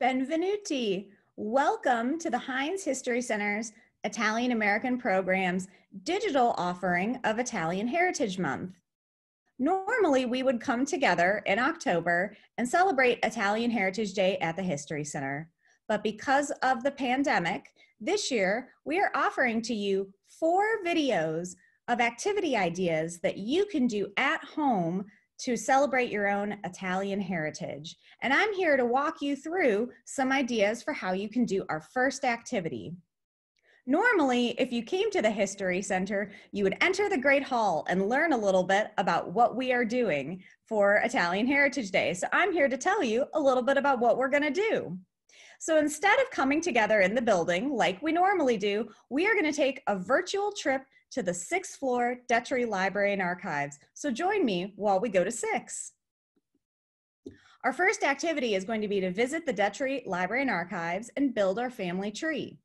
Benvenuti. Welcome to the Heinz History Center's Italian American Program's digital offering of Italian Heritage Month. Normally, we would come together in October and celebrate Italian Heritage Day at the History Center. But because of the pandemic, this year we are offering to you 4 videos of activity ideas that you can do at home to celebrate your own Italian heritage. And I'm here to walk you through some ideas for how you can do our first activity. Normally, if you came to the History Center, you would enter the Great Hall and learn a little bit about what we are doing for Italian Heritage Day. So I'm here to tell you a little bit about what we're going to do. So instead of coming together in the building like we normally do, we are going to take a virtual trip to the 6th floor Detry Library and Archives. So join me while we go to 6. Our first activity is going to be to visit the Detry Library and Archives and build our family tree.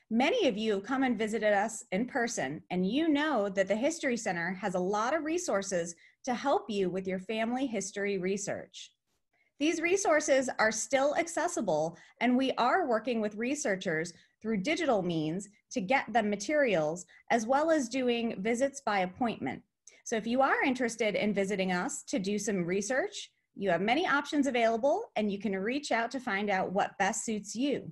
Many of you have come and visited us in person, and you know that the History Center has a lot of resources to help you with your family history research. These resources are still accessible, and we are working with researchers through digital means to get them materials, as well as doing visits by appointment. So if you are interested in visiting us to do some research, you have many options available, and you can reach out to find out what best suits you.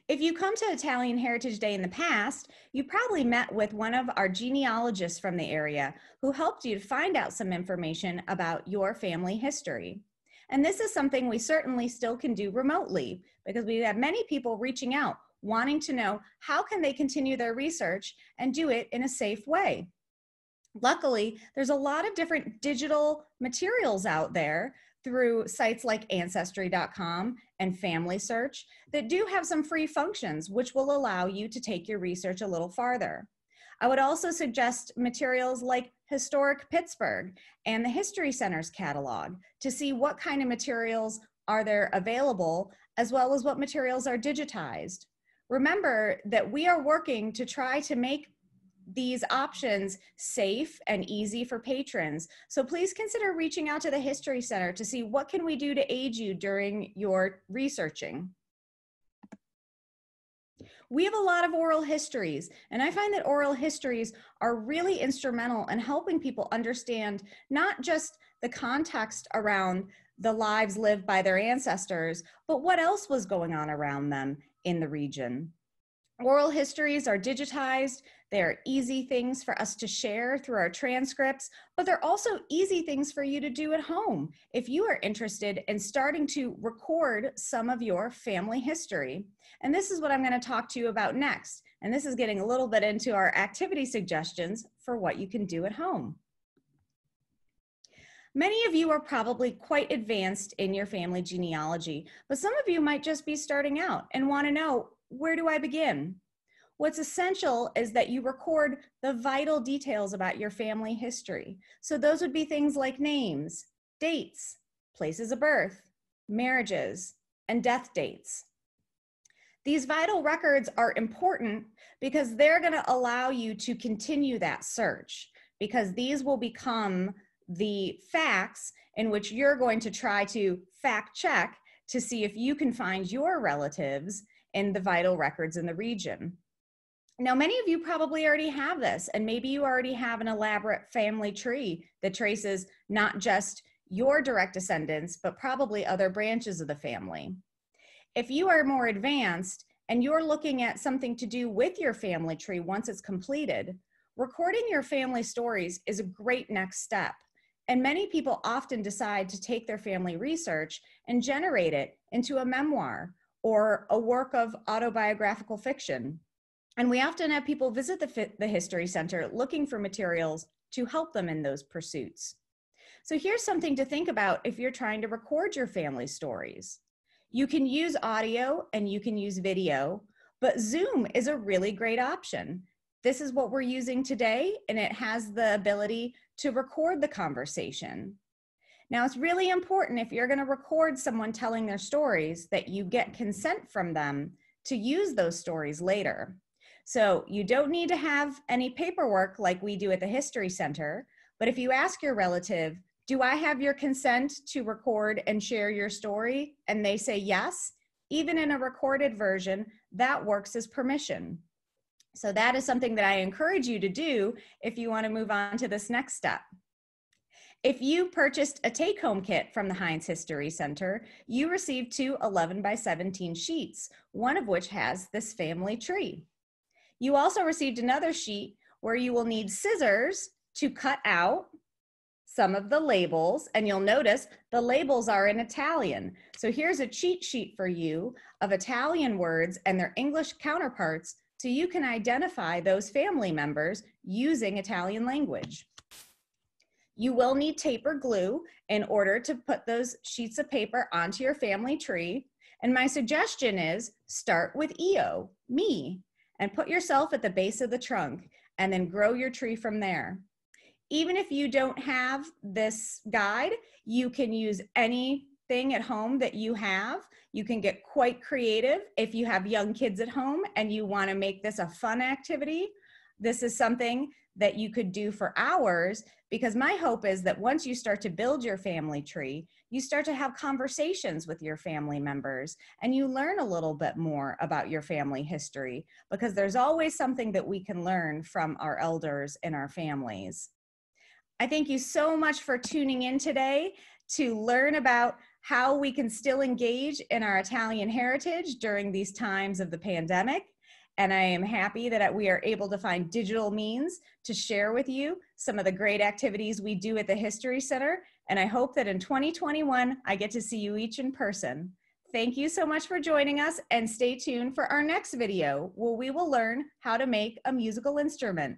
If you come to Italian Heritage Day in the past, you probably met with one of our genealogists from the area who helped you to find out some information about your family history. And this is something we certainly still can do remotely because we have many people reaching out wanting to know how can they continue their research and do it in a safe way. Luckily, there's a lot of different digital materials out there through sites like Ancestry.com and Family Search that do have some free functions which will allow you to take your research a little farther. I would also suggest materials like Historic Pittsburgh and the History Center's catalog to see what kind of materials are there available, as well as what materials are digitized. Remember that we are working to try to make these options safe and easy for patrons. So please consider reaching out to the History Center to see what can we do to aid you during your researching. We have a lot of oral histories, and I find that oral histories are really instrumental in helping people understand not just the context around the lives lived by their ancestors, but what else was going on around them in the region. Oral histories are digitized. They're easy things for us to share through our transcripts, but they're also easy things for you to do at home if you are interested in starting to record some of your family history. And this is what I'm going to talk to you about next. And this is getting a little bit into our activity suggestions for what you can do at home. Many of you are probably quite advanced in your family genealogy, but some of you might just be starting out and want to know, where do I begin? What's essential is that you record the vital details about your family history. So those would be things like names, dates, places of birth, marriages, and death dates. These vital records are important because they're going to allow you to continue that search, because these will become the facts in which you're going to try to fact check to see if you can find your relatives in the vital records in the region. Now, many of you probably already have this, and maybe you already have an elaborate family tree that traces not just your direct descendants, but probably other branches of the family. If you are more advanced and you're looking at something to do with your family tree once it's completed, recording your family stories is a great next step. And many people often decide to take their family research and generate it into a memoir or a work of autobiographical fiction. And we often have people visit the History Center looking for materials to help them in those pursuits. So here's something to think about if you're trying to record your family stories. You can use audio and you can use video, but Zoom is a really great option. This is what we're using today, and it has the ability to record the conversation. Now, it's really important if you're going to record someone telling their stories that you get consent from them to use those stories later. So you don't need to have any paperwork like we do at the History Center, but if you ask your relative Do I have your consent to record and share your story? And they say yes. Even in a recorded version, that works as permission. So that is something that I encourage you to do if you want to move on to this next step. If you purchased a take-home kit from the Heinz History Center, you received 2 11x17 sheets, one of which has this family tree. You also received another sheet where you will need scissors to cut out some of the labels, and you'll notice the labels are in Italian. So here's a cheat sheet for you of Italian words and their English counterparts so you can identify those family members using Italian language. You will need tape or glue in order to put those sheets of paper onto your family tree. And my suggestion is start with Io, me, and put yourself at the base of the trunk and then grow your tree from there. Even if you don't have this guide, you can use anything at home that you have. You can get quite creative if you have young kids at home and you want to make this a fun activity. This is something that you could do for hours, because my hope is that once you start to build your family tree, you start to have conversations with your family members and you learn a little bit more about your family history, because there's always something that we can learn from our elders in our families. I thank you so much for tuning in today to learn about how we can still engage in our Italian heritage during these times of the pandemic. And I am happy that we are able to find digital means to share with you some of the great activities we do at the History Center. And I hope that in 2021, I get to see you each in person. Thank you so much for joining us, and stay tuned for our next video where we will learn how to make a musical instrument.